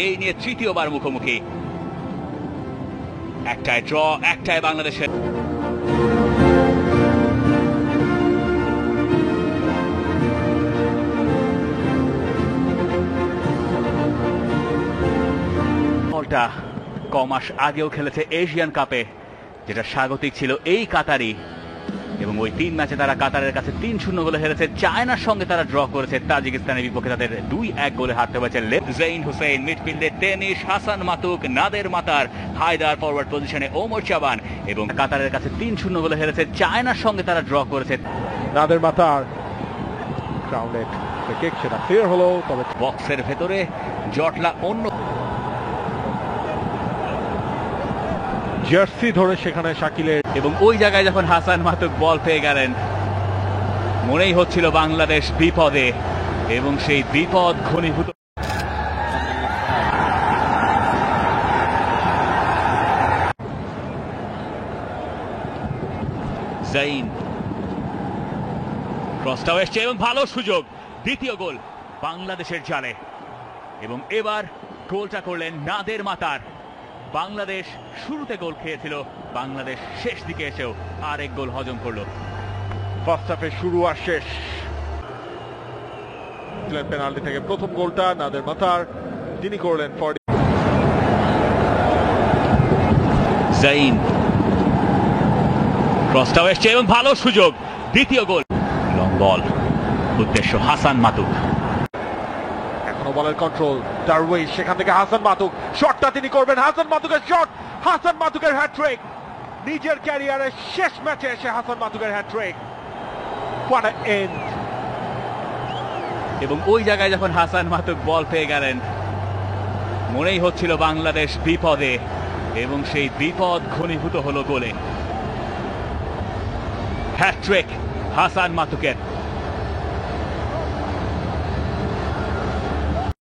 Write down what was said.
এই নিয়ে তৃতীয়বার মুখোমুখি, একটাই ড্র, একটাই বাংলাদেশের। দলটা কমাস আগেও খেলেছে এশিয়ান কাপে, যেটা স্বাগতিক ছিল এই কাতারি, এবং ওই 3 ম্যাচে তারা কাতারের কাছে 3-0 গোলে হেরেছে। চায়নার সঙ্গে তারা ড্র করেছে, তাজিকিস্তানের বিপক্ষে তাদের 2-1 গোলে হারতে হয়েছে। জেইন হুসেইন মিডফিল্ডে, তেনিস, হাসান মাতুক, নাদের মাতার, হায়দার ফরওয়ার্ড পজিশনে, ওমর চাবান, এবং কাতারের কাছে 3-0 গোলে হেরেছে। চায়নার সঙ্গে তারা ড্র করেছে। নাদের মাতার গ্রাউন্ডেড কিক, সেটা ক্লিয়ার হলো, তবে বক্সের ভেতরে জটলা অন্য জার্সি ধরে সেখানে শাকিলের, এবং ওই জায়গায় যখন হাসান মাতুক বল পেয়ে গেলেন, মনেই হচ্ছিল বাংলাদেশ বিপদে, এবং সেই বিপদ ঘনীভূত। জাইন ক্রসটাও এসছে এবং ভালো সুযোগ, দ্বিতীয় গোল বাংলাদেশের জালে, এবং এবার গোলটা করলেন নাদের মাতার। বাংলাদেশ শুরুতে গোল খেয়েছিল, বাংলাদেশ শেষ দিকে এসেও আরেক গোল হজম করলো। ফার্স্ট হাফের শুরু আর শেষ। পেনাল্টি থেকে প্রথম গোলটা নাদের মাতার, তিনি করলেন। জাইন ক্রসটাও এসছে এবং ভালো সুযোগ, দ্বিতীয় গোল। লং বল, উদ্দেশ্য হাসান মাতুক। এখনো বলের কন্ট্রোল, ডারউইশ, সেখান থেকে হাসান মাতুক, শটটা তিনি করবেন। হাসান মাতুকের শট, হাসান মাতুকের হ্যাটট্রিক, নিজের ক্যারিয়ারের শেষ ম্যাচে এসে হাসান মাতুকের হ্যাটট্রিক। What a end! এবং ওই জায়গায় যখন হাসান মাতুক বল পেয়ে গেলেন, মনেই হচ্ছিল বাংলাদেশ বিপদে, এবং সেই বিপদ ঘনীভূত হলো গোলে। হ্যাটট্রিক হাসান মাতুকের।